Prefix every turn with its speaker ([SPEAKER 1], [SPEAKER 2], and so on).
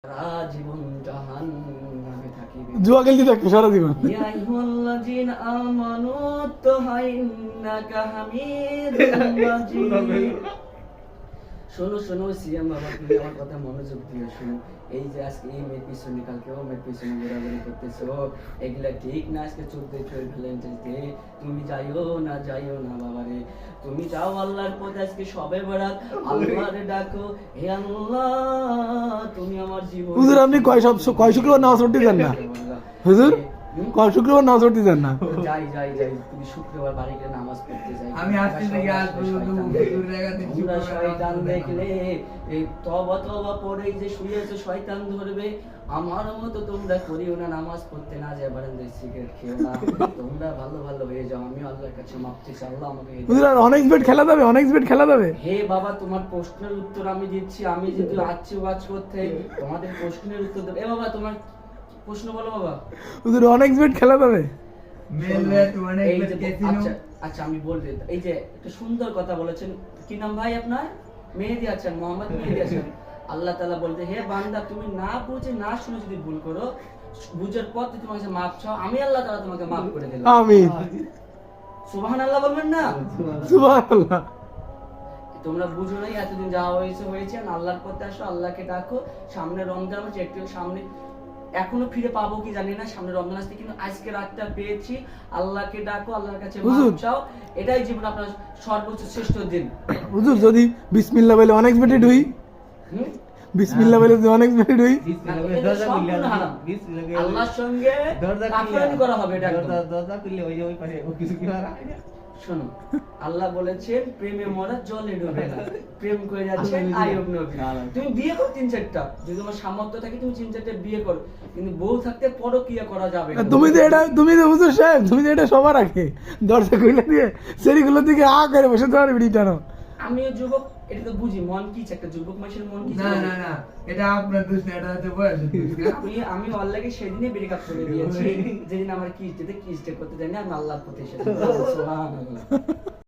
[SPEAKER 1] সারা জীবন জাহান্নামে থাকিবে।
[SPEAKER 2] জুয়া খেলতে থাকবে সারা জীবন।
[SPEAKER 1] ইয়া আইয়ুহাল্লাযীনা আমানু তাহাইন্নাকা হামিদুম মাজিদ। শোনো শোনো সিয়াম বাবা, তুমি আমার কথা মনোযোগ দিয়ে শোনো। এই যে আজকে এই মেয়ের পিছনে কালকে ও মেয়ের পিছনে ঘোরাঘুরি করতেছো, এগুলা ঠিক না। আজকে 14 ভ্যালেন্টাইন্স ডে, তুমি যাইও না বাবা রে। তুমি যাও আল্লাহর পথে, আজকে সবে বরাত, আল্লাহরে ডাকো, হে আল্লাহ তুমি আমার জীবন।
[SPEAKER 2] হুজুর আপনি কয় শুক্রবার নামাজ পড়তে যান না? হুজুর কয় শুক্রবার নামাজ পড়তে যান না?
[SPEAKER 1] যাই তুমি শুক্রবার বাড়ি গিয়ে নামাজ পড়তে যাই।
[SPEAKER 3] আমি আজকে থেকে আজ পর্যন্ত
[SPEAKER 1] তোমরা শয়তান দেখলে এই তওবা পড়ে যে শুয়েছে শয়তান ধরবে। আমার মতো তোমরা করিও না, নামাজ পড়তে না যায় বারান্দায় সিগারেট খেও না। তোমরা ভালো হয়ে যাও, আমি আল্লাহর কাছে মাফ চাই, আল্লাহ আমাকে
[SPEAKER 2] হুজুর আর অনেক বেট খেলা যাবে, অনেক বেট খেলা যাবে।
[SPEAKER 1] হে বাবা, তোমার প্রশ্নের উত্তর আমি দিচ্ছি। আমি যদি আচ্ছি ওয়াজ করতে তোমাদের প্রশ্নের উত্তর দেব। এ বাবা তোমার প্রশ্ন বলো বাবা।
[SPEAKER 2] হুজুর অনেক বেট খেলা যাবে।
[SPEAKER 1] আচ্ছা আমি বলতে, এই যে একটা সুন্দর কথা বলেছেন, কি নাম ভাই আপনার? মেহেদী আছেন, মোহাম্মদ মেহেদী আছেন। আল্লাহ তাআলা বলতে, হে বান্দা তুমি না বুঝে না শুনে যদি ভুল করো, বুঝার পর তুমি তোমার কাছে মাফ চাও, আমি আল্লাহ তাআলা তোমাকে মাফ করে দিলাম।
[SPEAKER 2] আমিন।
[SPEAKER 1] সুবহানাল্লাহ বলবেন না?
[SPEAKER 2] সুবহানাল্লাহ।
[SPEAKER 1] তোমরা বুঝো নাই, এতদিন যা হয়েছে, আল্লাহর পথে আসো, আল্লাহকে ডাকো। সামনে রমজান আছে, একটু সামনে এখনো ফিরে পাবো কি জানি না, সামনে রমজান আসছে, কিন্তু আজকে রাতটা পেয়েছি। আল্লাহকে ডাকো, আল্লাহর কাছে মাফ চাও, এটাই জীবন আপনার সর্বোচ্চ শ্রেষ্ঠ দিন।
[SPEAKER 2] হুজুর যদি বিসমিল্লাহ বলে অনেক বেটে ঢুই, বিসমিল্লাহ বলে যদি অনেক বেটে ঢুই,
[SPEAKER 1] আল্লাহর সঙ্গে কাফারানি করা হবে। এটা শোনো, আল্লাহ বলেছেন প্রেমে মরা জলে ডুবে না। প্রেম করে যাচ্ছেন আইয়ুব নবী। তুমি বিয়ে করো 3-4টা, যদি তোমার সামর্থ্য থাকে তুমি 3-4টা বিয়ে করো, কিন্তু বউ থাকতে পরকিয়া করা যাবে না।
[SPEAKER 2] তুমি তো হুজুর সাহেব, তুমি তো এটা সবার আগে দরজা খুলে দিয়ে সেরিগুলোর দিকে করে বসে তোমার বিড়ি টানো।
[SPEAKER 1] আমিও যুবক, এটা তো বুঝি মন কি একটা যুবক মানুষের মন কি।
[SPEAKER 3] না এটা আপনার দোষ না, এটা হচ্ছে বয়স।
[SPEAKER 1] আমি আল্লাহকে সেদিনই ব্রেকআপ করে দিয়েছি, যেদিন আমার কিস্তিতে কিস্তি করতে জানি আমি আল্লাহর প্রতি এসেছি। সুবহানাল্লাহ।